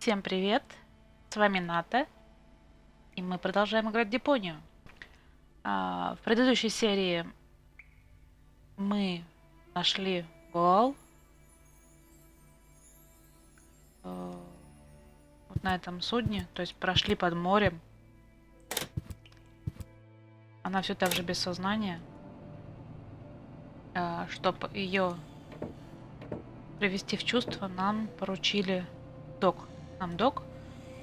Всем привет! С вами Наты, и мы продолжаем играть Депонию. В предыдущей серии мы нашли Гоал. Вот на этом судне, то есть прошли под морем. Она все так же без сознания. Чтобы ее привести в чувство, нам поручили док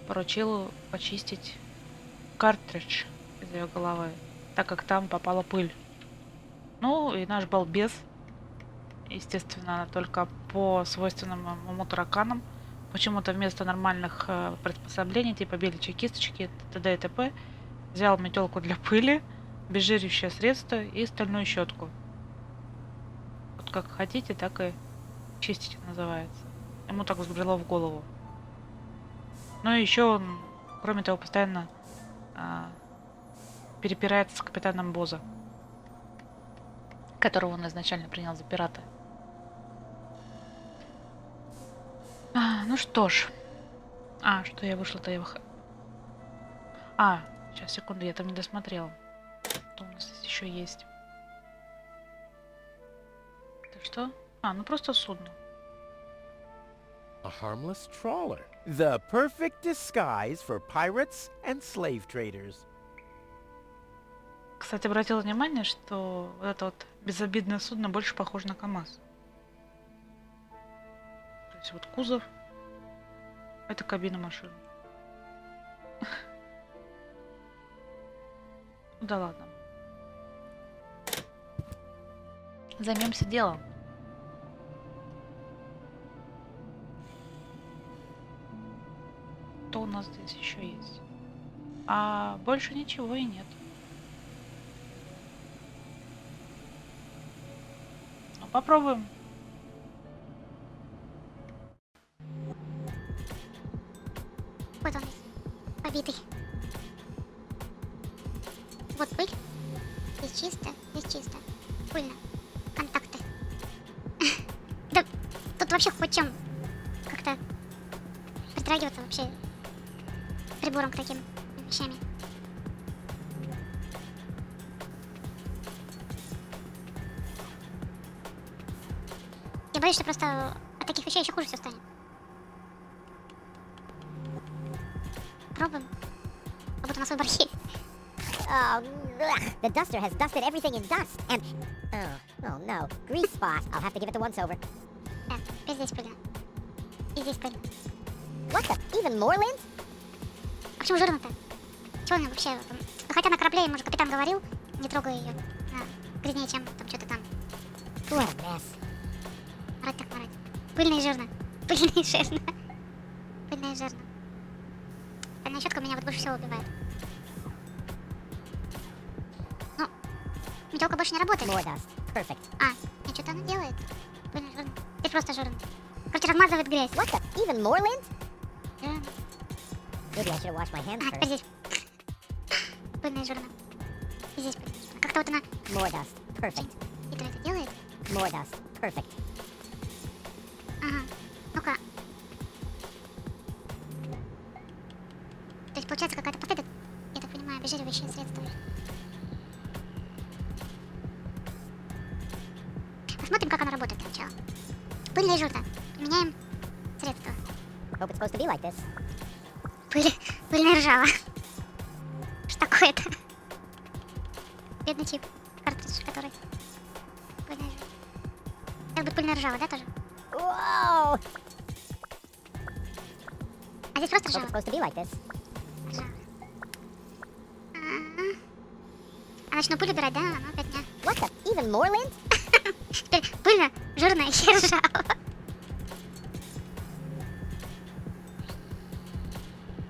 поручил почистить картридж из ее головы, так как там попала пыль. Ну и наш балбес, естественно, только по свойственным ему тараканам, почему-то вместо нормальных приспособлений, типа беличьей кисточки, т.д. и т.п., взял метелку для пыли, безжиреющее средство и стальную щетку. Вот как хотите, так и чистить называется. Ему так взбрело в голову. Ну и еще он, кроме того, постоянно перепирается с капитаном Боза, которого он изначально принял за пирата. Ну что ж. Что я вышла-то я сейчас, секунду, я там не досмотрела. Что у нас здесь еще есть? Это что? Ну просто судно. A harmless trawler. The perfect disguise for pirates and slave traders. Кстати, обратила внимание, что вот это вот безобидное судно больше похоже на КамАЗ. То есть вот кузов — это кабина машины. Ну да ладно. Займемся делом. Что у нас здесь еще есть? Больше ничего и нет. Ну, попробуем. Вот он весь, побитый. Вот пыль. Здесь чисто. Пыльно. Контакты. Да, тут вообще хоть чем как-то притрагиваться вообще прибором к таким вещами. Я боюсь, что просто от таких вещей еще хуже все станет. Пробуем. Как будто у нас выбор есть. Oh, blech. The duster has dusted everything in dust, and... Oh no. Grease spot. I'll have to give it the once-over. Да, теперь здесь пыльно. И здесь пыльно. What the? Even more lint? А почему жирно-то? Чего он вообще? Ну, хотя на корабле ему же капитан говорил, не трогай ее. Грязнее, чем там что-то там. What a mess. Марать так марать. Пыльно и жирно. Пыльно и жирно. Пыльно и жирно. Стальная щетка меня вот больше всего убивает. Ну, метелка больше не работает. More dust. Perfect. Нет, что-то она делает. Пыльно и жирно. Здесь просто жирно. Короче, размазывает грязь. What the? Even more lint? Жирно. Maybe I should have washed my hands Теперь first. здесь. Пыльно и жирно. И здесь пыльно и жирно. Как-то вот она More dust. Perfect. и то это делает. More dust. Perfect. Ага. Ну-ка. То есть получается какая-то вот это, я так понимаю, обезжиривающее средство. Посмотрим, как оно работает для начала. Пыльно и жирно. Применяем средство. Hope it's supposed to be like this. Пыльная ржава. Что такое-то? Бедный чип. Картридж, который... Пыльная ржава. Сейчас будет пыльная ржава, да, тоже? Whoa! А здесь просто Hope it's ржава. supposed to be like this. Ржава. А начну пыль убирать, да? Ну, опять не. What the? Even more lint? Теперь пыльно, жирно и ржава.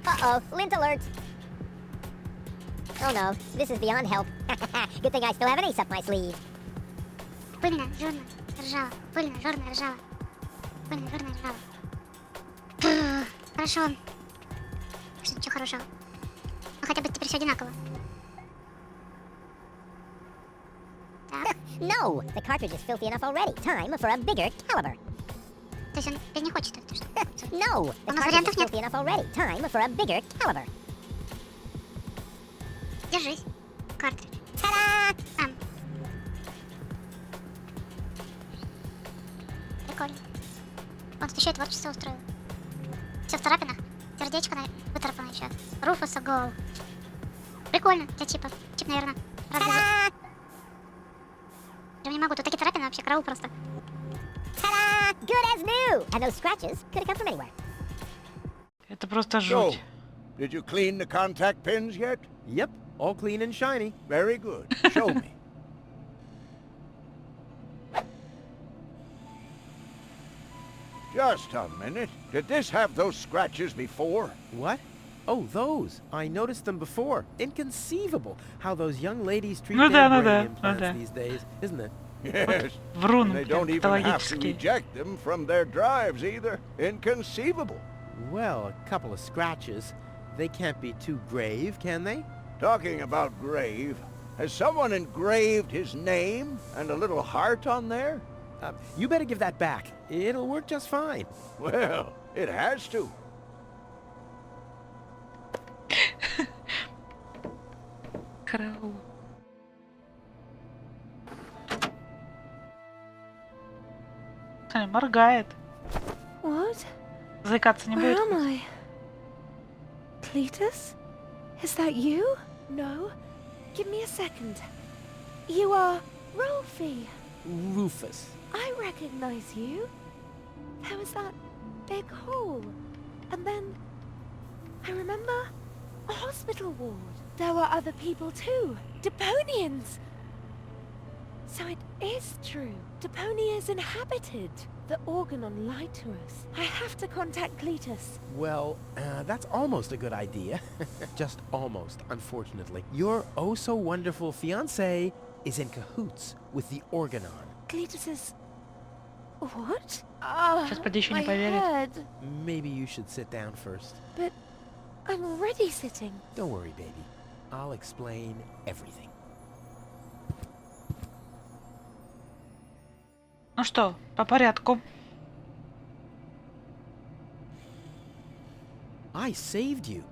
Uh-oh. Lint alert. Oh no. This is beyond help. Good thing I still have an ace up my sleeve. Пыльно, жирно, ржава. Пыльно, жирно, ржава. Пыльно, жирно, ржава. Фу, хорошо. Что, ничего хорошего. Ну, хотя бы теперь все одинаково. Так. No! The cartridge is filthy enough already. Time for a bigger caliber. То есть он теперь не хочет это, что ли? No, the У нас cartridge is вариантов нет. filthy enough already. Time for a bigger caliber. Держись. Картридж. Ta-da! Прикольно. Он тут еще и творчество устроил. Все в царапинах. Сердечко выцарапано еще. Руфуса гол. Прикольно. У тебя чип, наверное, разбил. Я не могу, тут такие царапины вообще, караул просто. Ta-da! Good as new! And those scratches could have come from anywhere. Это просто So, жуть. did you clean the contact pins yet? Yep, all clean and shiny. Very good. Show me. Just a minute. Did this have those scratches before? What? Oh, those. I noticed them before. Inconceivable how those young ladies treat Ну their да, ну brain да, ну implants да. these days, isn't it? Yes. Врун, And they прям don't even have to патологический. reject them from their drives either. Inconceivable. Well, a couple of scratches. They can't be too grave, can they? Talking about grave, has someone engraved his name and a little heart on there? You better give that back. It'll work just fine. Well, it has to. Караул. Моргает. What? Заикаться не Where будет. am I? Cletus? Is that you? No. Give me a second. You are Rolfie. Rufus. I recognize you. There was that big hole. And then I remember a hospital ward. There were other people too. Deponians. So it is true. Deponia is inhabited. The Organon lied to us. I have to contact Cletus. Well, that's almost a good idea. Just almost, unfortunately. Your oh-so-wonderful fiancé is in cahoots with the Organon. Cletus is... What? Сейчас поди еще не my поверит. head. Maybe you should sit down first. But I'm already sitting. Don't worry, baby. I'll explain everything. Ну что, по порядку. I saved you.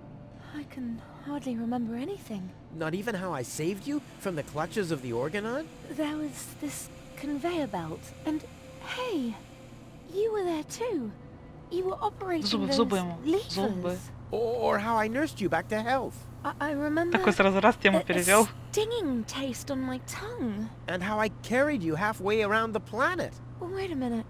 I can hardly remember anything. Not even how I saved you from the clutches of the Organon? There was this conveyor belt, and hey, you were there too. You were operating Зубы в those зубы ему. Зубы. levers. Or how I nursed you back to health? I remember Такой сразу раз тему a перевел. stinging taste on my tongue. And how I carried you halfway around the planet? Oh, wait a minute.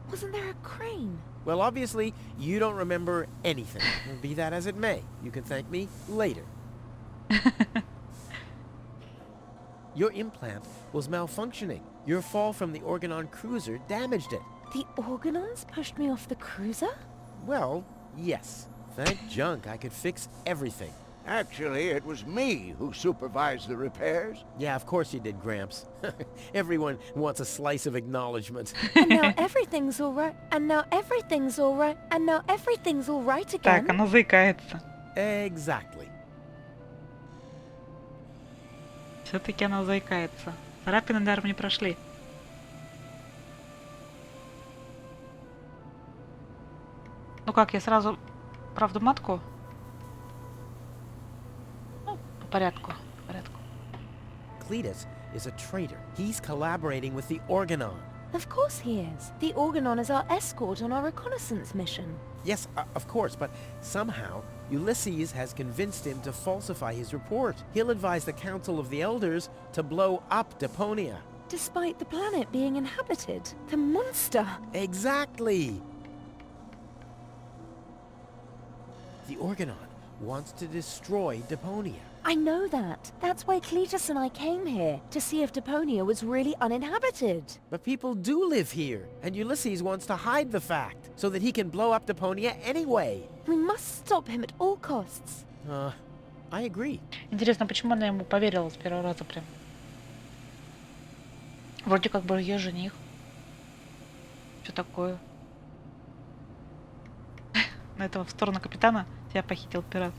Wasn't there a crane? Well, obviously, you don't remember anything. Be that as it may, you can thank me later. Your implant was malfunctioning. Your fall from the Organon cruiser damaged it. The Organons pushed me off the cruiser? Well, yes. Thank junk I could fix everything. Actually, it was me who supervised the repairs. Yeah, of course you did, Gramps. Everyone wants a slice of acknowledgement. And now everything's all right. And now everything's all right. And now everything's all right again. Так, она заикается. Exactly. Все-таки она заикается. Царапины даром не прошли. Ну как, я сразу правду матку? Ну, по порядку, по порядку. Cletus is a traitor. He's collaborating with the Organon. Of course he is. The Organon is our escort on our reconnaissance mission. Yes, of course, but somehow Ulysses has convinced him to falsify his report. He'll advise the Council of the Elders to blow up Deponia. Despite the planet being inhabited. The monster. Exactly! The Organon wants to destroy Deponia. I know that. That's why Cletus and I came here, to see if Deponia was really uninhabited. But people do live here, and Ulysses wants to hide the fact, so that he can blow up Deponia anyway. We must stop him at all costs. I agree. Интересно, почему она ему поверила с первого раза прям? Вроде как бы ее жених. Что такое? На этого в сторону капитана тебя похитил пират.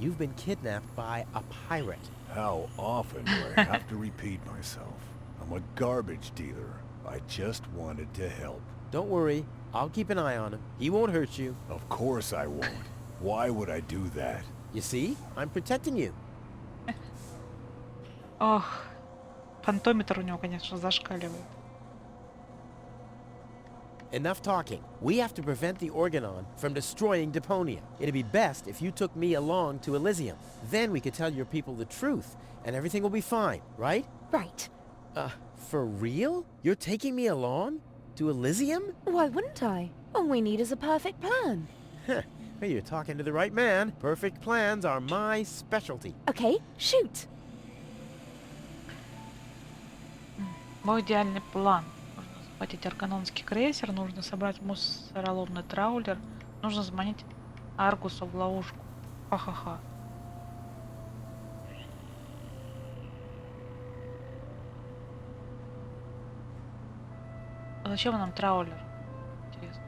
You've been kidnapped by a pirate. How often do I have to repeat myself? I'm a garbage dealer. I just wanted to help. Don't worry, I'll keep an eye on him. He won't hurt you. Of course I won't. Why would I do that? You see? I'm protecting you. Ох, фантометр у него, конечно, зашкаливает. Enough talking. We have to prevent the Organon from destroying Deponia. It'd be best if you took me along to Elysium. Then we could tell your people the truth, and everything will be fine, right? Right. For real? You're taking me along? To Elysium? Why wouldn't I? All we need is a perfect plan. Well, you're talking to the right man. Perfect plans are my specialty. Okay, shoot. Мой идеальный план. Нужно захватить арканонский крейсер, нужно собрать мусороломный траулер, нужно заманить Аргуса в ловушку. Ха-ха-ха. А зачем нам траулер? Интересно.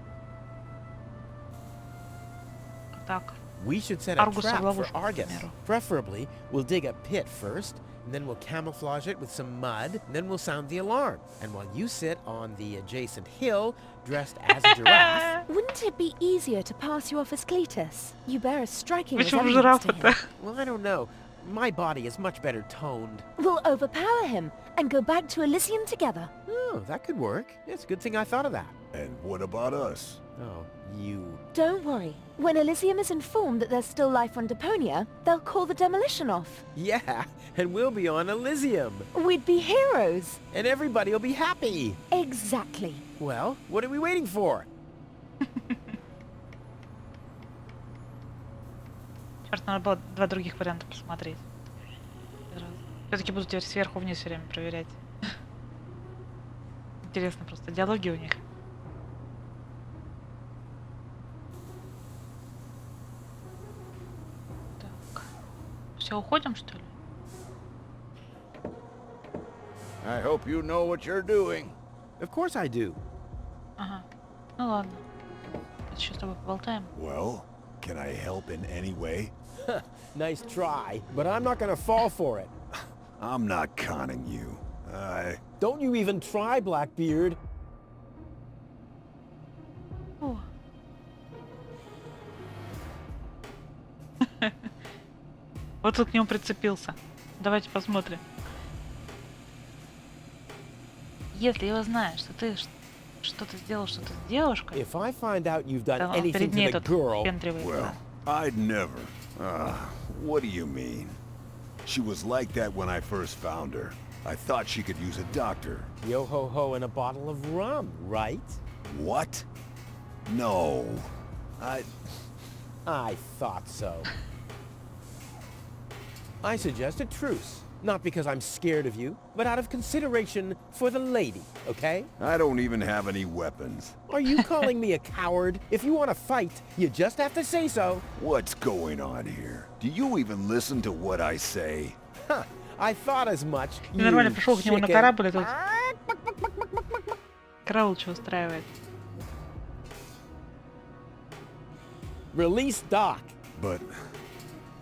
Так. We should set a Аргуса в trap for ловушку, к Argus. примеру. Preferably, we'll dig a pit first, and then we'll camouflage it with some mud, and then we'll sound the alarm. And while you sit on the adjacent hill, dressed as a giraffe... Wouldn't it be easier to pass you off as Cletus? You bear a striking Почему resemblance to him. жирафа-то? Well, I don't know. My body is much better toned. We'll overpower him and go back to Elysium together. Oh, that could work. It's a good thing I thought of that. And what about us? Oh, you... Don't worry. When Elysium is informed that there's still life on Deponia, they'll call the demolition off. Yeah, and we'll be on Elysium. We'd be heroes. And everybody will be happy. Exactly. Well, what are we waiting for? Черт, надо было два других варианта посмотреть. Все-таки буду теперь сверху вниз все время проверять. Интересно просто, диалоги у них. Так. Все, уходим, что ли? I hope you know what you're doing. Of course I do. Ага. Ну ладно. Еще с тобой поболтаем. Well, can I help in any way? Nice try, but I'm not gonna fall for it. I'm not conning you. Don't you even try, Blackbeard. О. Вот тут к нему прицепился. Давайте посмотрим. Если его знаешь, что ты что-то сделал, что-то с девушкой, If I find out you've done да, он anything перед to ней the тут girl... пендривается. Well, I'd never. What do you mean? She was like that when I first found her. I thought she could use a doctor. Yo-ho-ho and a bottle of rum, right? What? No. I thought so. I suggest a truce. Not because I'm scared of you, but out of consideration for the lady, okay? I don't even have any weapons. Are you calling me a coward? If you want to fight, you just have to say so. What's going on here? Do you even listen to what I say? Huh, I thought as much, Ты you нормально пришел к нему на chicken. корабль, и тут караул что устраивает. Release Doc. But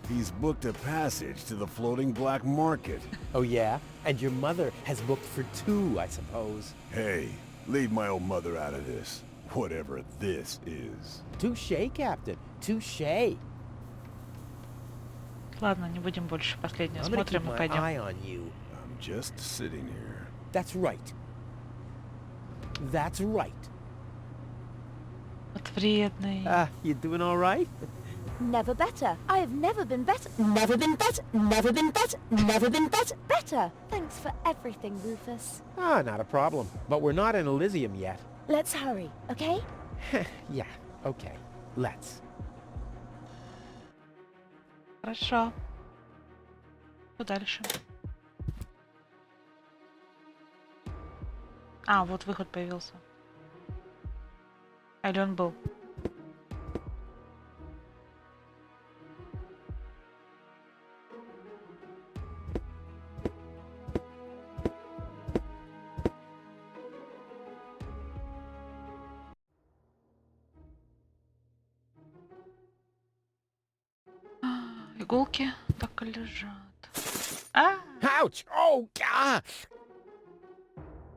he's booked a passage to the floating black market. Oh yeah? And your mother has booked for 2, I suppose. Hey, leave my old mother out of this. Whatever this is. Touché, Captain. Touché. Ладно, не будем больше последнего I'm gonna keep смотрим и my пойдем. eye on you. I'm just sitting here. That's right. That's right. Вот вредный. You doing all right? Never better. I have never been better. Never been better. Never been better. Never been better. Better. Thanks for everything, Rufus. Not a problem. But we're not in Elysium yet. Let's hurry, okay? Yeah, okay. Let's. Хорошо. Что дальше? А, вот выход появился. Или он был? Иголки так и лежат. А! Ouch! Oh, God!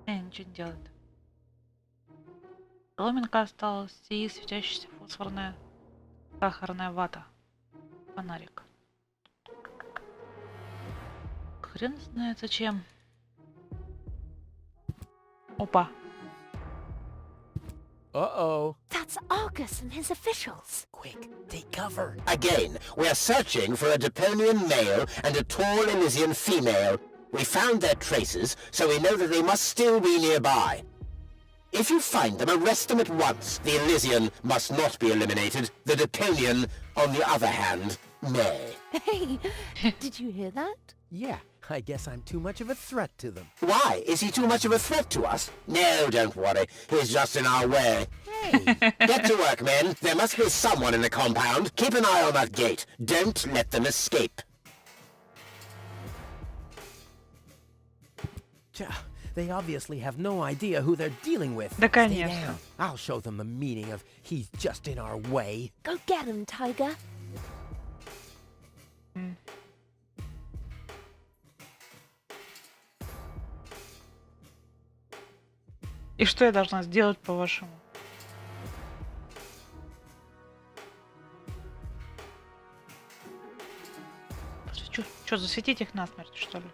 Ничего не делает. Соломинка осталась и светящаяся фосфорная сахарная вата. Фонарик. Хрен знает зачем. Опа. Uh-oh. That's Argus and his officials. Quick, take cover. Again, we are searching for a Deponian male and a tall Elysian female. We found their traces, so we know that they must still be nearby. If you find them, arrest them at once. The Elysian must not be eliminated. The Deponian, on the other hand, may. Hey, did you hear that? Yeah, I guess I'm too much of a threat to them. Why? Is he too much of a threat to us? No, don't worry. He's just in our way. Hey! Get to work, men. There must be someone in the compound. Keep an eye on that gate. Don't let them escape. They obviously have no idea who they're dealing with. Да, Stay конечно. down. I'll show them the meaning of he's just in our way. Go get him, Tiger. И что я должна сделать, по-вашему? Что, засветить их насмерть, что ли?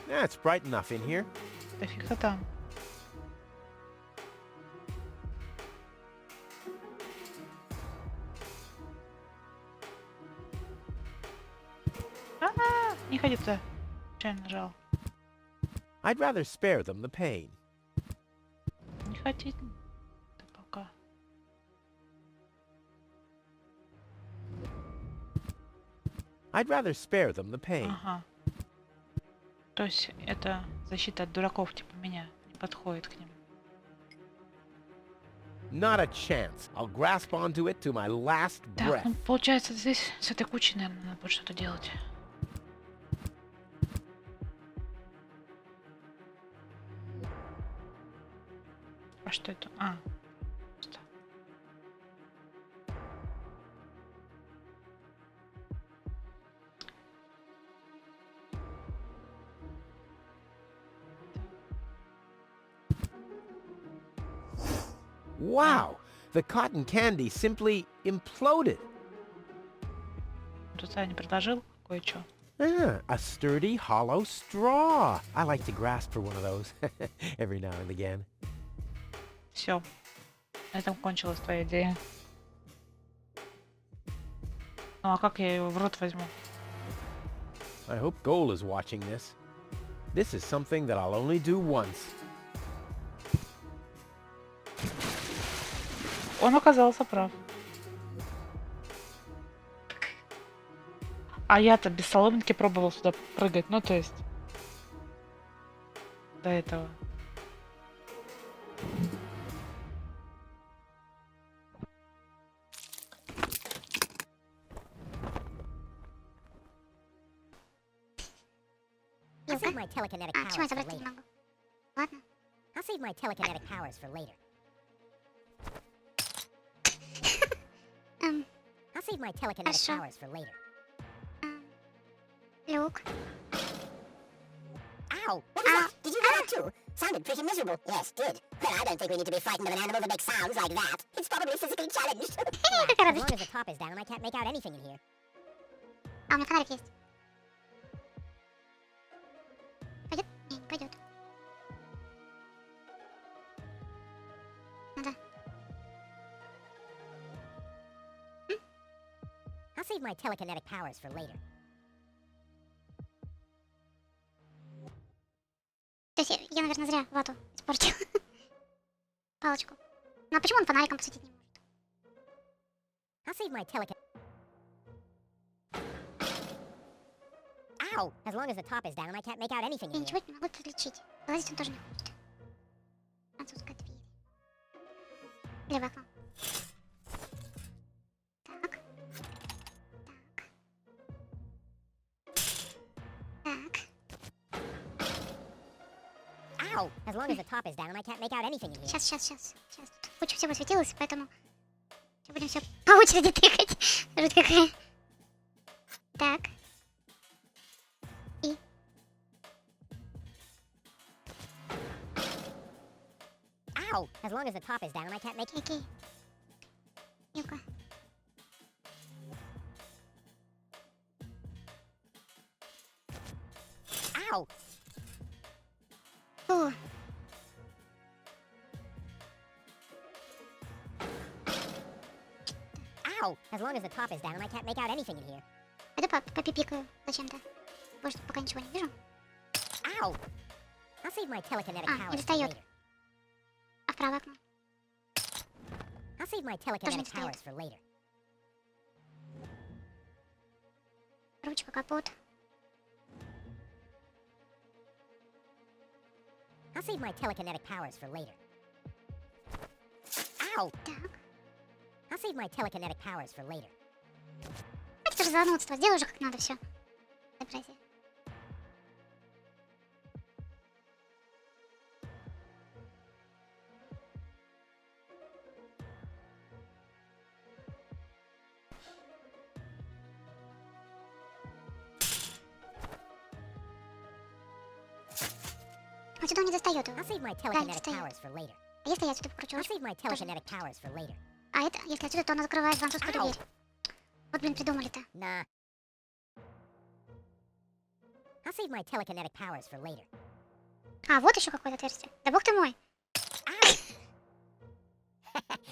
Yeah, it's bright enough in here. Да фиг-то там. Не ходи туда. Случайно нажал. I'd rather spare them the pain. Не хотите? Да пока. I'd rather spare them the pain. Ага. То есть это защита от дураков типа меня. Не подходит к ним. Not a chance. I'll grasp onto it to my last Так, breath. ну получается здесь с этой кучей, наверное, надо будет что-то делать. А что это? А. Что? Wow! The cotton candy simply imploded. Тут Саня предложил кое-что. Ah, a sturdy, hollow straw. I like to grasp for one of those every now and again. Все. На этом кончилась твоя идея. Ну а как я его в рот возьму? I hope Goal is watching this. This is something that I'll only do once. Он оказался прав. А я-то без соломинки пробовал сюда прыгать, ну то есть до этого. I'll save my telekinetic А, почему я powers for забрать не later. могу? Ладно. I'll save my telekinetic powers for later. Эм, I'll save my telekinetic Хорошо. powers for later. Люк. Ow! What was that? Did you get that too? Sounded pretty miserable. Yes, did. Well, I don't think we need to be frightened of an animal that makes sounds like that. It's probably physically challenged. Какая As long радость. as the top is down, I can't make out anything in here. А, у меня фонарик есть. Пойдет? Не, не пойдет. Ну да. I'll save my telekinetic powers for later. То есть я, наверное, зря вату испортил. Палочку. Ну а почему он фонариком посветить не может? I'll save my telekinetic... Ow! As long as the top is down, I can't make out anything Я in ничего here. не могу различить. Вылазить он тоже не хочет. Французская дверь. Или в окно. Так. Так. Так. Ow! As long as the top is down, I can't make out anything in here. Сейчас. Тут куча всего светилась, поэтому будем все по очереди тыкать. Жуть какая. Так. И. Ow! As long as the top is down, I can't make... Окей. Юка. Ow! Фу. Ow! As long as the top is down, I can't make out anything in here. Пойду попипикаю зачем-то. Больше пока ничего не вижу. Ow! I'll save my telekinetic А, powers не for достает. later. А в правое окно? I'll save my Тоже не telekinetic достает. powers for later. Ручка, капот. I'll save my telekinetic powers for later. Ow! Так. I'll save my telekinetic powers for later. Это же занудство. Сделай уже как надо все. Безобразие. Отсюда он не достает его. I'll save my Да, не telekinetic достает. powers for later. А если я отсюда покручу I'll ручку? save my telekinetic powers for later. А это, если отсюда, то она закрывает французскую Ау. дверь. Вот, блин, придумали-то. Nah. I'll save my telekinetic powers for later. А, вот еще какое-то отверстие. Да бог ты мой.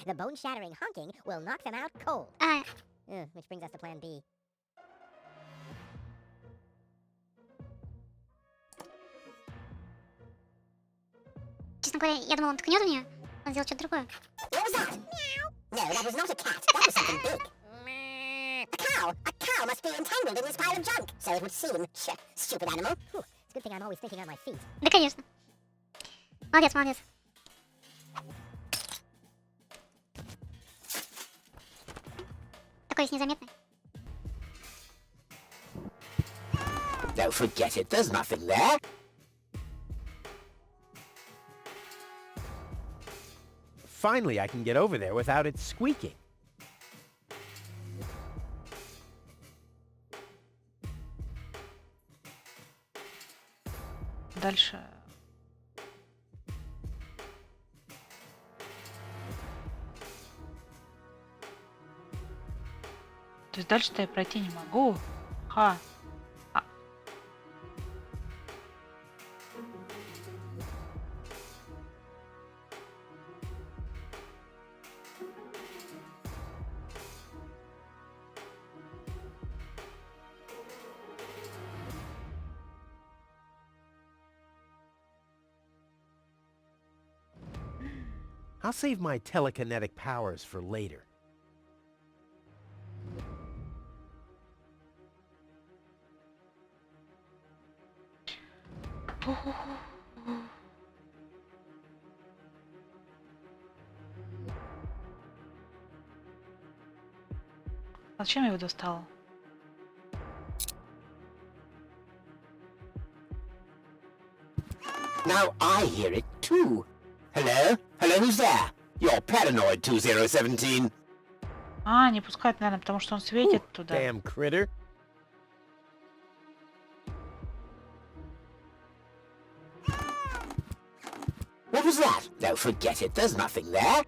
The bone-shattering honking will knock them out cold. А, Which brings us to plan B. честно говоря, я думала, он ткнет в нее. Он сделал что-то другое. What was that? No, that was not a cat. That was something big. A cow. A cow must be entangled in this pile of junk. So it would seem. Stupid animal. Whew. It's a good thing I'm always thinking on my feet. Да, конечно. Молодец, молодец. Такой весь незаметный. Don't forget it, there's nothing there. Finally, I can get over there without it squeaking. Дальше. То есть дальше-то я пройти не могу. Ха. I'll save my telekinetic powers for later. Зачем я его достала? Now I hear it too. Hello? Hello, who's there? You're paranoid 2017. А, не пускать, наверное, потому что он светит туда. Damn critter. What was that? No, forget it, there's nothing there.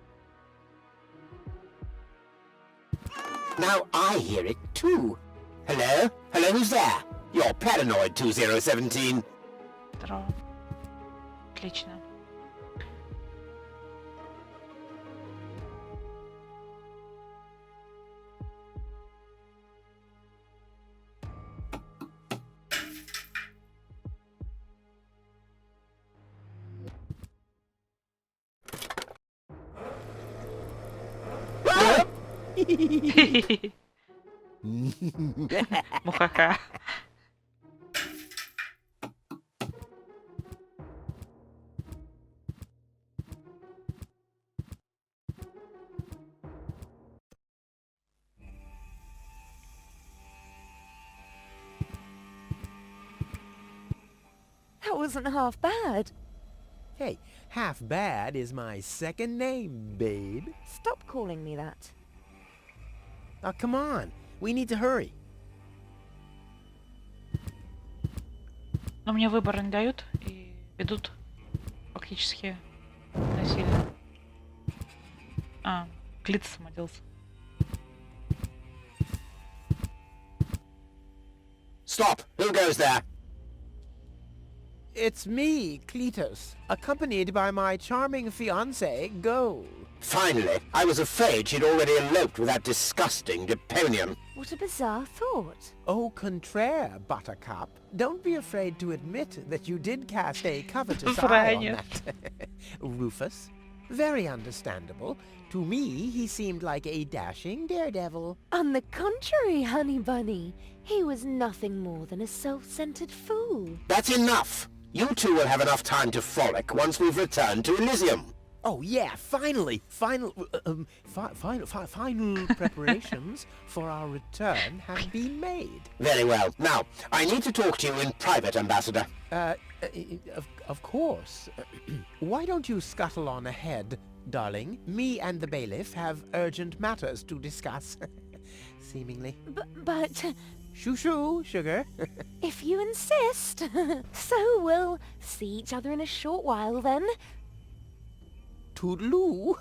Now I hear it too. Hello? Hello, who's there? You're paranoid 2017. Здорово. Отлично. Мухаха. That wasn't half bad. Hey, half bad is my second name, babe. Stop calling me that. Oh, come on. We need to hurry. Но мне выбора не дают и ведут фактически насилие. А, Клитос самоделся. Stop! Who goes there? It's me, Cletus, accompanied by my charming fiancée, Goal. Finally, I was afraid she'd already eloped with that disgusting Deponian. What a bizarre thought. Au contraire, Buttercup. Don't be afraid to admit that you did cast a covetous eye on that Rufus. Very understandable. To me, he seemed like a dashing daredevil. On the contrary, Honey Bunny, he was nothing more than a self-centered fool. That's enough! You two will have enough time to frolic once we've returned to Elysium. Oh yeah, finally! Final preparations for our return have been made. Very well. Now, I need to talk to you in private, Ambassador. Of course. Why don't you scuttle on ahead, darling? Me and the bailiff have urgent matters to discuss. Seemingly. But Shoo-shoo, sugar. if you insist. So we'll see each other in a short while then. Toodaloo.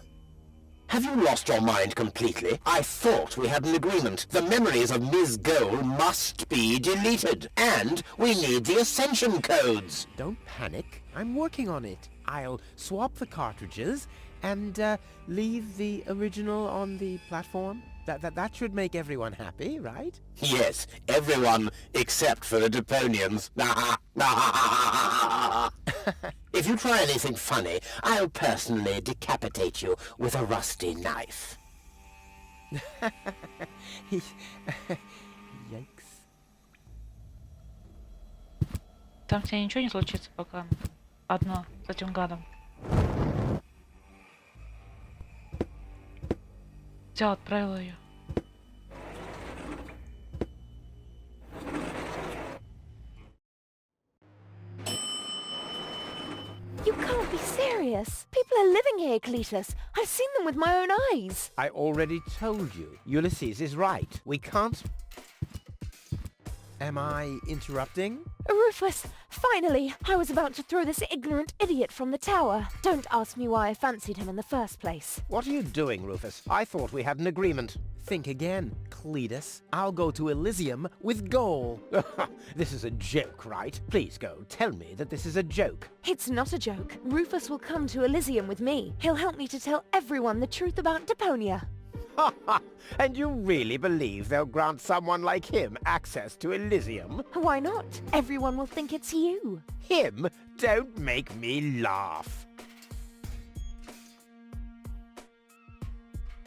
Have you lost your mind completely? I thought we had an agreement. The memories of Ms. Goal must be deleted. And we need the ascension codes. Don't panic. I'm working on it. I'll swap the cartridges and leave the original on the platform. That should make everyone happy, right? Yes, everyone except for the Deponians. If you try anything funny, I'll personally decapitate you with a rusty knife. Yikes. Там с ней ничего не случится, пока одно с этим гадом. Взял, отправил ее. You can't be serious. People are living here, Cletus. I've seen them with my own eyes. I already told you. Ulysses is right. We can't... Am I interrupting? Rufus, finally! I was about to throw this ignorant idiot from the tower. Don't ask me why I fancied him in the first place. What are you doing, Rufus? I thought we had an agreement. Think again, Cletus. I'll go to Elysium with Goal. This is a joke, right? Please go. Tell me that this is a joke. It's not a joke. Rufus will come to Elysium with me. He'll help me to tell everyone the truth about Deponia. And you really believe they'll grant someone like him access to Elysium? Why not? Everyone will think it's you. Him? Don't make me laugh.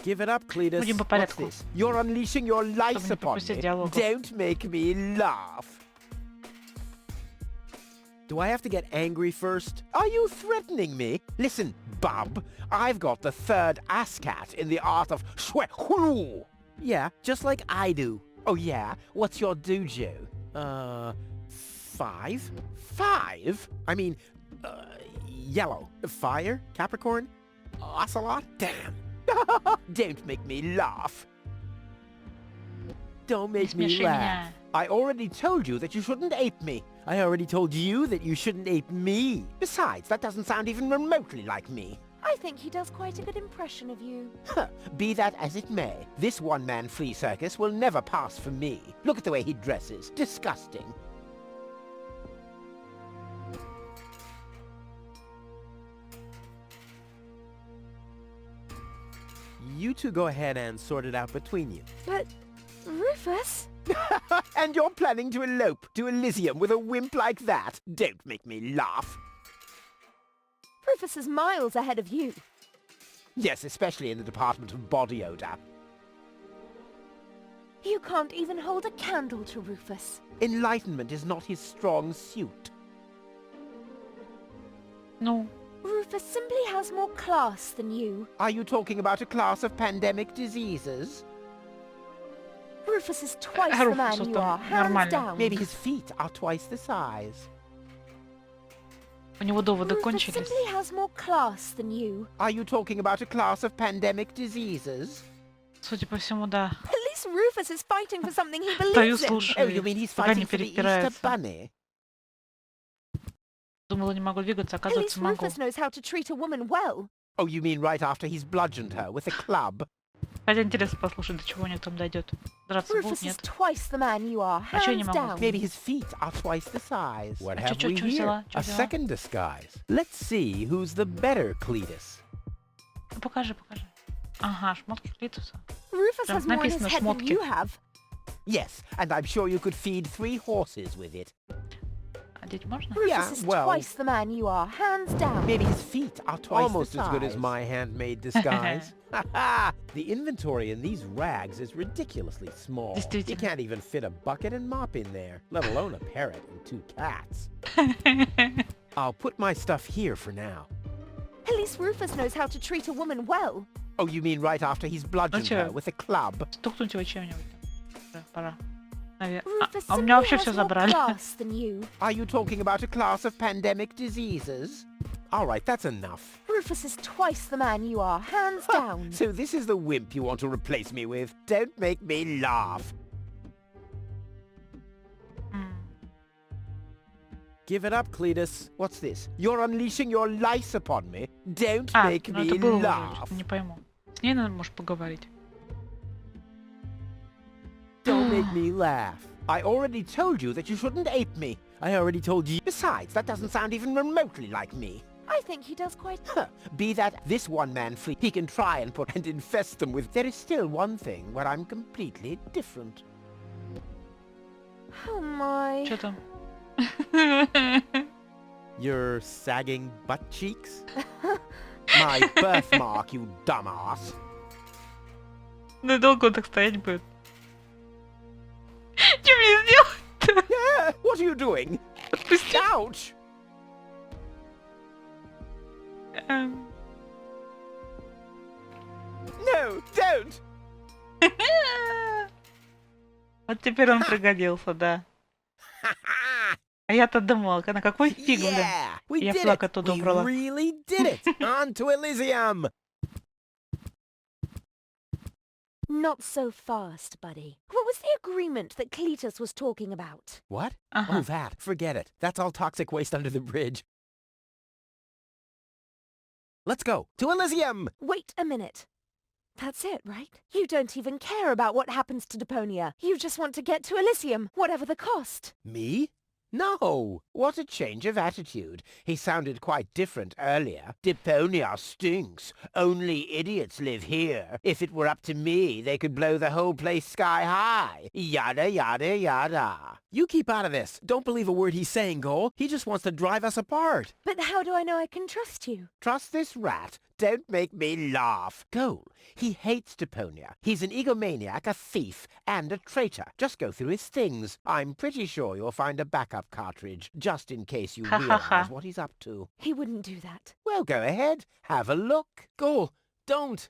Give it up, Cletus. Будем по What's порядку. this? You're unleashing your lice Чтобы не upon пропустить me. диалогов. Don't make me laugh. Do I have to get angry first? Are you threatening me? Listen, bub, I've got the third ASCAT in the art of shwe. Yeah, just like I do. Oh yeah? What's your dojo? 5? 5? I mean, yellow. Fire? Capricorn? Ocelot? Damn. Don't make me laugh. Don't make me Смеши laugh. меня. I already told you that you shouldn't ape me. I already told you that you shouldn't ape me. Besides, that doesn't sound even remotely like me. I think he does quite a good impression of you. Be that as it may, this one-man flea circus will never pass for me. Look at the way he dresses. Disgusting. You two go ahead and sort it out between you. But, Rufus? And you're planning to elope to Elysium with a wimp like that? Don't make me laugh. Rufus is miles ahead of you. Yes, especially in the department of body odor. You can't even hold a candle to Rufus. Enlightenment is not his strong suit. Ну, Rufus simply has more class than you. Are you talking about a class of pandemic diseases? Rufus is twice Rufus the man you там are, hands нормально. down. Maybe his feet are twice the size. у него доводы Rufus кончились. simply has more class than you. Are you talking about a class of pandemic diseases? Судя по всему, да. At least Rufus is fighting for something he Стою, believes in. Oh, слушаю, you mean he's пока не fighting for the Easter перепирается. Bunny? Думала, не могу двигаться, At оказывается, least могу. Rufus knows how to treat a woman well. Oh, you mean right after he's bludgeoned her with a club? Хотя интересно послушать, до чего у них там дойдет. Драться будут, Rufus is нет? twice the man you are, А чё я не hands могу? down. Maybe his feet are twice the size. What А have чё we here? взяла? Чё A взяла? second disguise. Let's see who's the better Cletus. Ну, покажи. Ага, шмотки Клитуса. Rufus Там has more in his написано head than шмотки. you have. Yes, and I'm sure you could feed 3 horses with it. Одеть можно? Rufus is well- twice the man you are, hands down. Maybe his feet are twice Almost the size. as good as my handmade disguise. The inventory in these rags is ridiculously small. You Действительно. can't even fit a bucket and mop in there, let alone a parrot and 2 cats. I'll put my stuff here for now. At least Rufus knows how to treat a woman well. Oh, you mean right after he's bludgeoned чё? her with a club? Стукнуть его чем-нибудь. Уже пора. Наверное. Rufus А у меня simply вообще has все more забрали. class than you. Are you talking about a class of pandemic diseases? All right, that's enough. Rufus is twice the man you are, hands down. So this is the wimp you want to replace me with? Don't make me laugh. Give it up, Cletus. What's this? You're unleashing your lice upon me? Don't А, make ну me это было уже, laugh. не пойму. С ней надо, может, поговорить. Don't make me laugh. I already told you that you shouldn't ape me. I already told you. Besides, that doesn't sound even remotely like me. I think he does quite... Huh. Be that this one-man fleet, he can try and put and infest them with... There is still one thing where I'm completely different. Oh my... Что там? Your sagging butt cheeks? My birthmark, you dumbass. Ну и долго он так стоять будет. Что мне сделать-то? Yeah, what are you doing? Отпусти. Ouch! No, don't! Вот теперь он пригодился, да. А я-то думала, на какой фиг, блин. Yeah, we Я did флаг it. оттуда We убрала. really did it. On to Elysium. Not so fast, buddy. What was the agreement that Cletus was talking about? What? Ага. Oh, that. Forget it. That's all toxic waste under the bridge. Let's go. To Elysium! Wait a minute. That's it, right? You don't even care about what happens to Deponia. You just want to get to Elysium, whatever the cost. Me? No. What a change of attitude. He sounded quite different earlier. Deponia stinks. Only idiots live here. If it were up to me, they could blow the whole place sky high. Yada, yada, yada. You keep out of this. Don't believe a word he's saying, Gol. He just wants to drive us apart. But how do I know I can trust you? Trust this rat. Don't make me laugh. Gol, he hates Deponia. He's an egomaniac, a thief, and a traitor. Just go through his things. I'm pretty sure you'll find a backup cartridge, just in case you Ha, ha, ha. realize what he's up to. He wouldn't do that. Well, go ahead. Have a look. Gol, don't.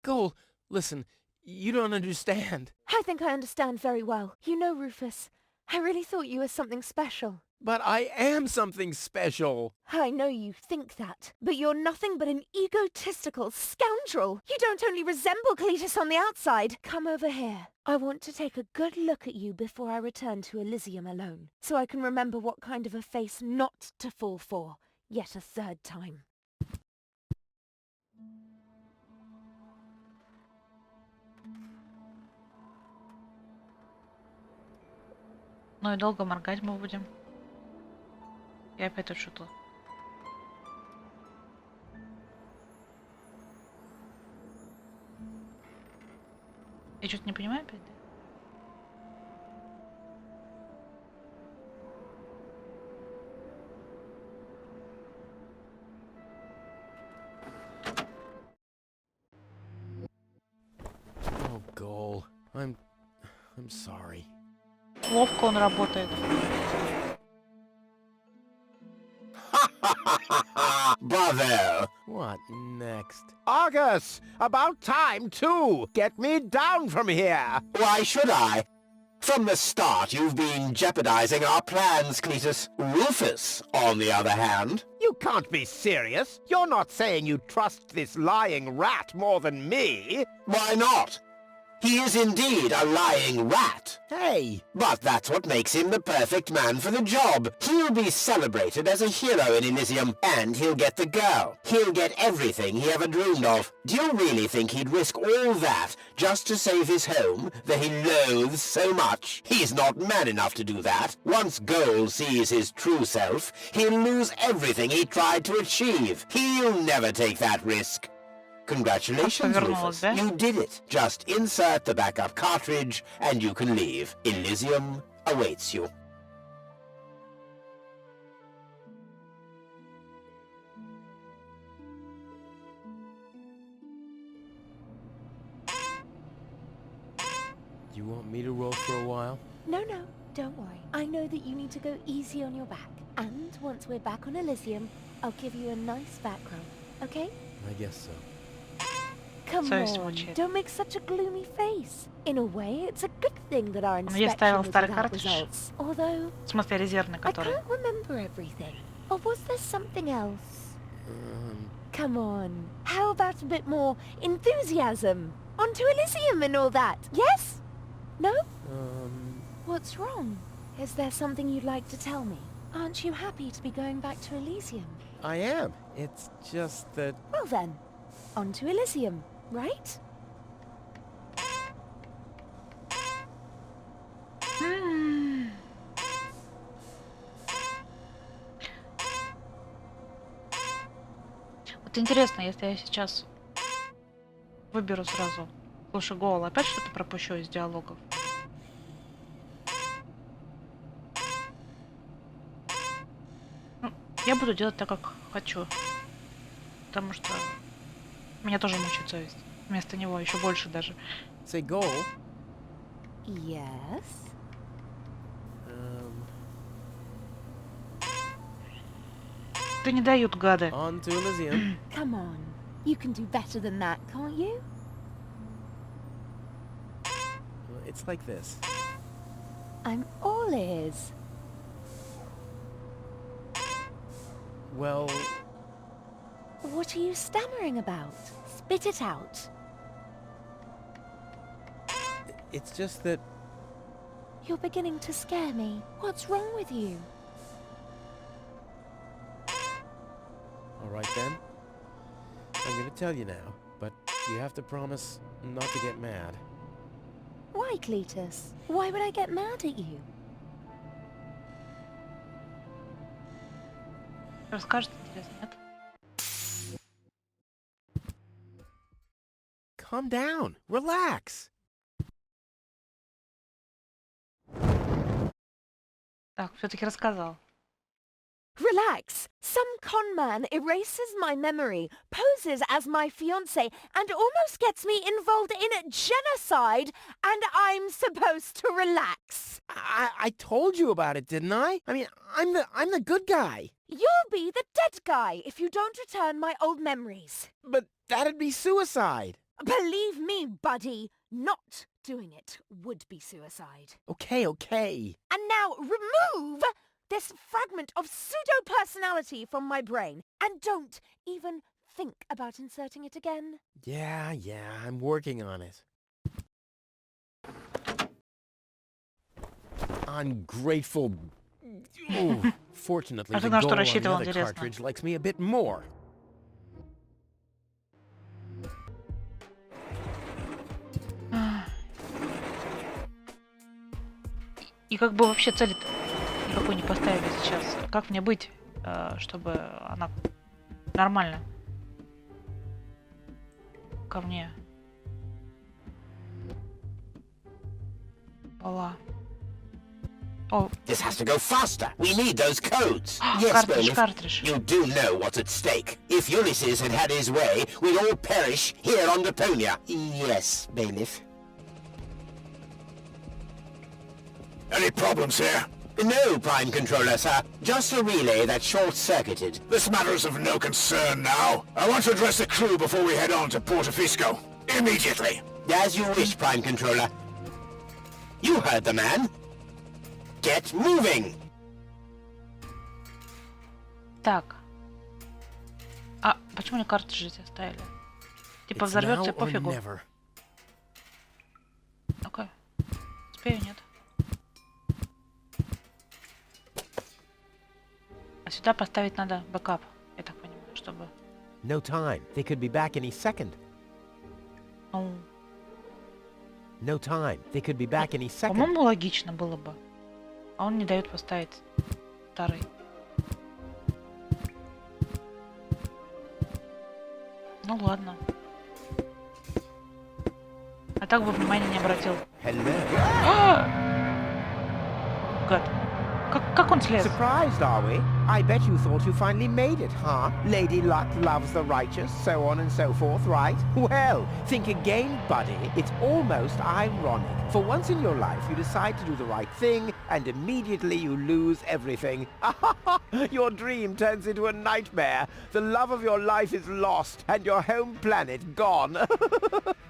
Gol, listen, you don't understand. I think I understand very well. You know, Rufus, I really thought you were something special. But I am something special. I know you think that, but you're nothing but an egotistical scoundrel. You don't only resemble Cletus on the outside. Come over here. I want to take a good look at you before I return to Elysium alone, so I can remember what kind of a face not to fall for, yet a third time. Ну и долго моргать мы будем. Я опять тут что-то. Я что-то не понимаю опять, да? Oh, Gol, I'm sorry. Ловко он работает. Bravo! What next? Argus! About time, too! Get me down from here! Why should I? From the start, you've been jeopardizing our plans, Cletus. Rufus, on the other hand... You can't be serious! You're not saying you trust this lying rat more than me! Why not? He is indeed a lying rat. Hey! But that's what makes him the perfect man for the job. He'll be celebrated as a hero in Elysium, and he'll get the girl. He'll get everything he ever dreamed of. Do you really think he'd risk all that just to save his home that he loathes so much? He's not man enough to do that. Once Goal sees his true self, he'll lose everything he tried to achieve. He'll never take that risk. Congratulations, Rufus. You did it. Just insert the backup cartridge and you can leave. Elysium awaits you. You want me to roll for a while? No, don't worry. I know that you need to go easy on your back. And once we're back on Elysium, I'll give you a nice background, okay? I guess so. Come on, don't make such a gloomy face. In a way, it's a good thing that our inspection was without results. Although, I can't remember everything. Or was there something else? Come on, how about a bit more enthusiasm? Onto Elysium and all that, yes? No? What's wrong? Is there something you'd like to tell me? Aren't you happy to be going back to Elysium? I am. It's just that... Well then, on to Elysium, right? Вот интересно, если я сейчас выберу сразу слушай гол, опять что-то пропущу из диалогов? Я буду делать так, как хочу. Потому что меня тоже мучает совесть. Вместо него еще больше даже. Say goal. Yes. Да не дают, гады. On to Elysium. Come on. You can do better than that, can't you? It's like this. I'm all ears. Well... What are you stammering about? Spit it out. It's just that... You're beginning to scare me. What's wrong with you? Alright then. I'm gonna tell you now, but you have to promise not to get mad. Why, Cletus? Why would I get mad at you? Расскажет, интересно, нет? Calm down. Relax. Так, все-таки рассказал. Relax! Some con man erases my memory, poses as my fiancé, and almost gets me involved in genocide, and I'm supposed to relax. I told you about it, didn't I? I mean, I'm the good guy. You'll be the dead guy if you don't return my old memories. But that'd be suicide. Believe me, buddy, not doing it would be suicide. Okay. And now remove this fragment of pseudo-personality from my brain, and don't even think about inserting it again. Yeah, I'm working on it. Ungrateful... Ooh, fortunately, the goal on the other cartridge likes me a bit more. И как бы вообще цели никакой не поставили сейчас. Как мне быть, чтобы она нормально ко мне была? Oh. This has to go faster. We need those codes. Yes, cartridge. You do know what's at stake. If Ulysses had had his way, we'd all perish here on Deponia. Yes, Bailiff. Any problems here? No, Prime Controller, sir. Just a relay that short-circuited. This matter is of no concern now. I want to address the crew before we head on to Portofisco. Immediately. As you wish, Prime Controller. You heard the man. Get moving! Так. А почему мне картриджи здесь оставили? Типа взорвется, пофигу. успею, нет? А сюда поставить надо бэкап, я так понимаю, чтобы... No time. They could be back any second. Ну, No time. They could be back any second. по-моему, логично было бы. А он не дает поставить старый. Ну ладно. А так бы внимания не обратил. Hello. Гад. Как он слез? Surprised, are we? I bet you thought you finally made it, huh? Lady Luck loves the righteous, so on and so forth, right? Well, think again, buddy. It's almost ironic. For once in your life, you decide to do the right thing, and immediately you lose everything. Your dream turns into a nightmare. The love of your life is lost, and your home planet gone.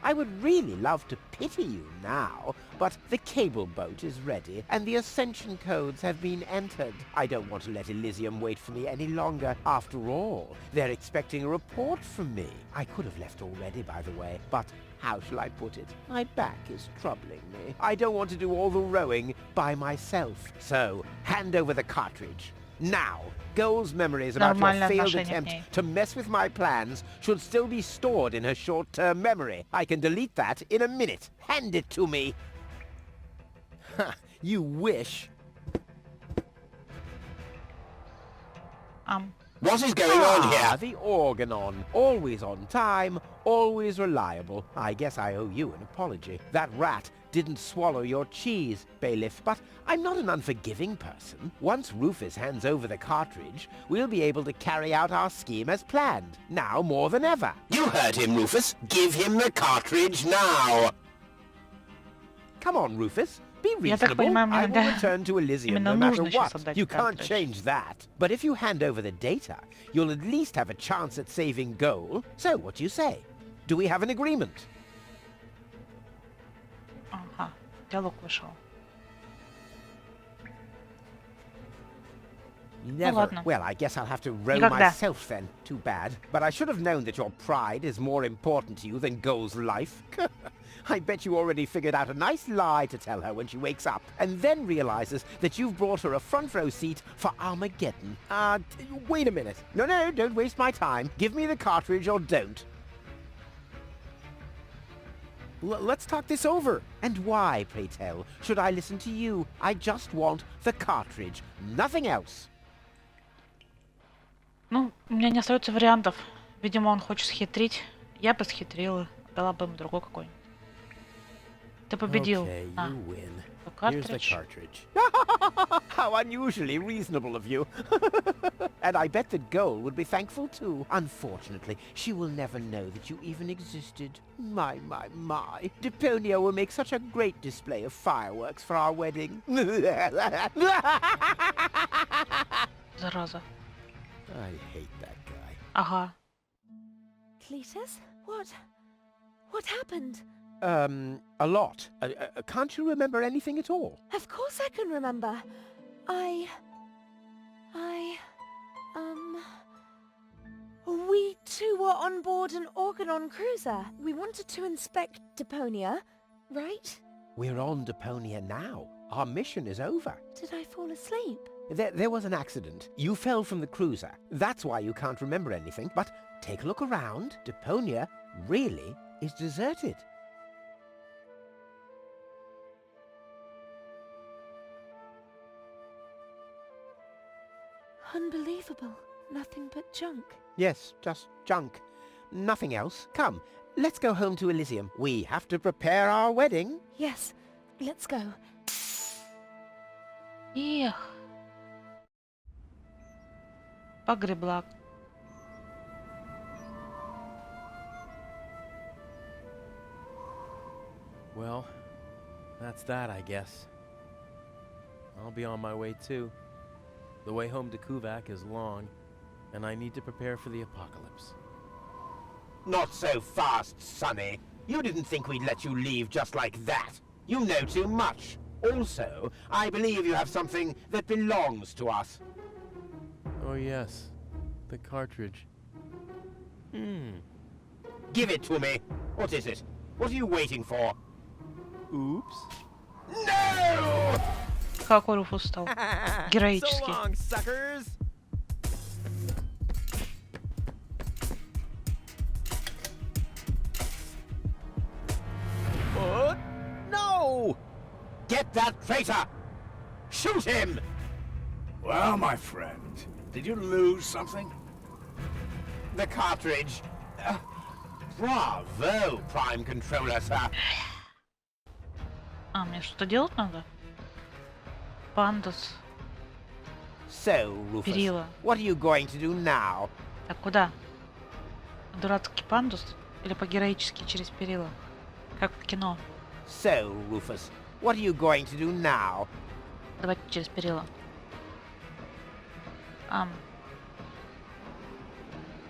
I would really love to pity you now, but the cable boat is ready, and the ascension codes have been entered. I don't want to let Elysium wait for me any longer. After all, they're expecting a report from me. I could have left already, by the way, but how shall I put it? My back is troubling me. I don't want to do all the rowing by myself. So, hand over the cartridge. Now, Goal's memories about your Нормальное failed отношение к attempt ней. to mess with my plans should still be stored in her short-term memory. I can delete that in a minute. Hand it to me. You wish. What is going on here? The organon. Always on time, always reliable. I guess I owe you an apology. That rat didn't swallow your cheese, bailiff, but I'm not an unforgiving person. Once Rufus hands over the cartridge, we'll be able to carry out our scheme as planned. Now more than ever. You heard him, Rufus. Give him the cartridge now. Come on, Rufus. Be Я так reasonable. понимаю, мне I will надо return to Elysium именно no matter нужно сейчас what. отдать You can't картридж. change that. But if you hand over the data, you'll at least have a chance at saving Goal. So what do you say? Do we have an agreement? Ага, диалог вышел. Never. ладно. Well, I guess I'll have to row Никогда. myself then. Too bad. But I should have known that your pride is more important to you than Goal's life. I bet you already figured out a nice lie to tell her when she wakes up, and then realizes that you've brought her a front row seat for Armageddon. Wait a minute. No, don't waste my time. Give me the cartridge or don't. Let's talk this over. And why, pray tell, should I listen to you? I just want the cartridge. Nothing else. Ну, у меня не остается вариантов. Видимо, он хочет схитрить. Я бы схитрила. Дала бы ему другой какой-нибудь. Ты победил. Okay, На, you win. the Here's the cartridge. cartridge. How unusually reasonable of you. And I bet that Goal would be thankful too. Unfortunately, she will never know that you even existed. My. Deponia will make such a great display of fireworks for our wedding. Зараза. I hate that guy. Ага. Cletus? What happened? A lot. Can't you remember anything at all? Of course I can remember. We two were on board an Organon cruiser. We wanted to inspect Deponia, right? We're on Deponia now. Our mission is over. Did I fall asleep? There was an accident. You fell from the cruiser. That's why you can't remember anything. But take a look around. Deponia really is deserted. Unbelievable. Nothing but junk. Yes, just junk. Nothing else. Come, let's go home to Elysium. We have to prepare our wedding. Yes, let's go. Эх. Погребла. Well, that's that, I guess. I'll be on my way too. The way home to Kuvak is long, and I need to prepare for the apocalypse. Not so fast, Sonny. You didn't think we'd let you leave just like that. You know too much. Also, I believe you have something that belongs to us. Oh yes, the cartridge. Give it to me. What is it? What are you waiting for? Oops. Какой Руфус стал? Героический. So long, suckers. No! Get that traitor! Shoot him! Well, my friend, did you lose something? The cartridge. Bravo, Prime Controller, sir. А, мне что-то делать надо? Пандус. So, Rufus, Перила. what are you going to do now? Так, куда? Дурацкий пандус? Или по-героически через перила? Как в кино. So, Rufus, what are you going to do now? Давайте через перила.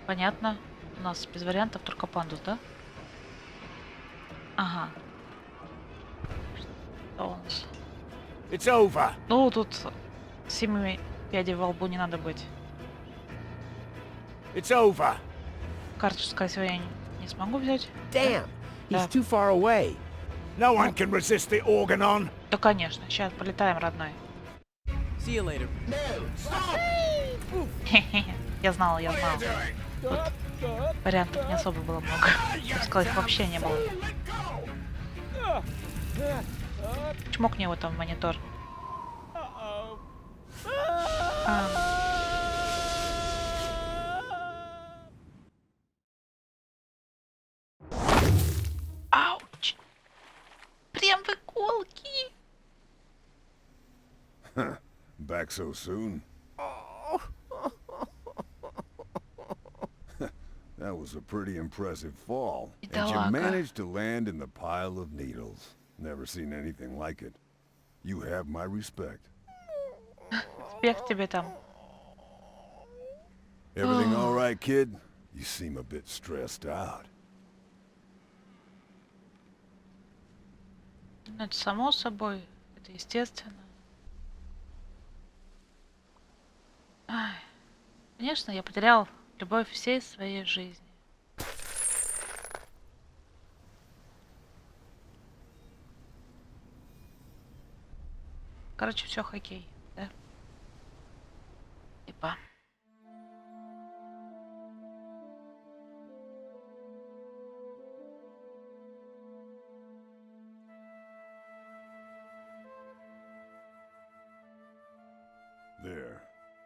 Понятно. У нас без вариантов только пандус, да? Ага. Что у нас? It's over. Ну, тут 7 пядей во лбу не надо быть. It's over. Карточку, скорее всего, я не смогу взять. Damn, he's Да. too far away. No one can resist the organon. Да, конечно. Сейчас полетаем, родной. See you later. Хе-хе. Я знала. Тут вариантов не особо было много. Я бы сказала, их вообще не было. Чмокни его там в монитор. Ауч! Прям в иголки! Back so soon? That was a pretty impressive fall. And you Бедолага. managed to land in the pile of needles. Never seen anything like it. You have my respect. Успех тебе там. Everything all right, kid? You seem a bit stressed out. Ну, это само собой. Это естественно. Ай. Конечно, я потерял любовь всей своей жизни. Короче, все хоккей, да? Типа. There.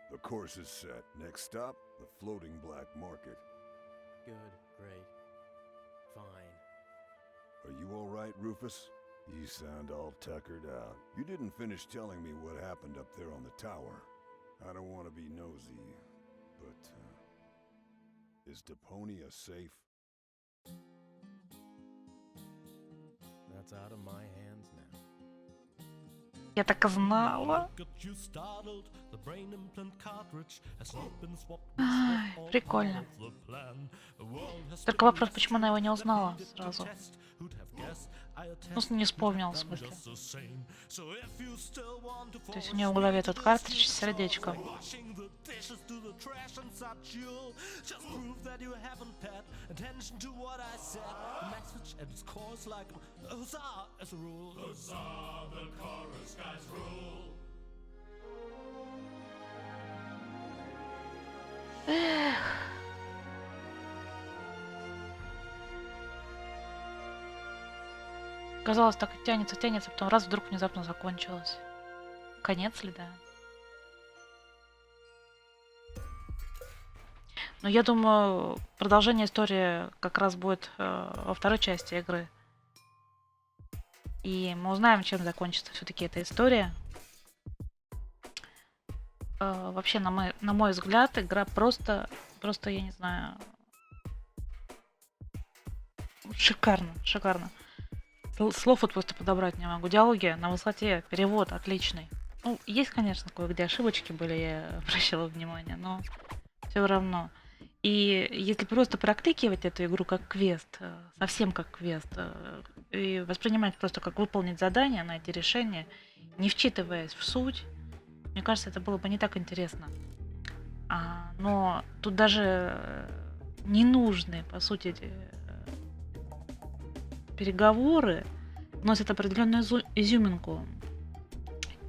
The course is set. Next stop, the floating black market. Good, great, fine. Are you all right, Rufus? You sound all tuckered out. You didn't finish telling me what happened up there on the tower. I don't want to be nosy, but is Deponia safe? That's out of my hands now. Я так и знала. Ай, прикольно. Только вопрос, почему она его не узнала сразу? Ну, не вспомнила, в смысле. То есть у нее в голове тут картридж с сердечком. Эх. Казалось, так и тянется, потом раз вдруг внезапно закончилось. Конец ли, да? Но я думаю, продолжение истории как раз будет во второй части игры. И мы узнаем, чем закончится все-таки эта история. Вообще, на мой взгляд, игра просто, я не знаю, шикарно. Слов вот просто подобрать не могу. Диалоги на высоте, перевод отличный. Ну, есть, конечно, кое-где ошибочки были, я обращала внимание, но все равно. И если просто прокликивать эту игру как квест, совсем как квест, и воспринимать просто как выполнить задание, найти решение, не вчитываясь в суть, мне кажется, это было бы не так интересно. Но тут даже ненужные, по сути, переговоры, вносит определенную изюминку.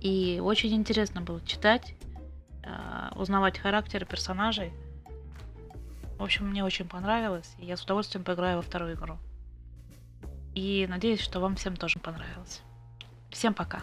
И очень интересно было читать, узнавать характеры персонажей. В общем, мне очень понравилось, и я с удовольствием поиграю во вторую игру. И надеюсь, что вам всем тоже понравилось. Всем пока!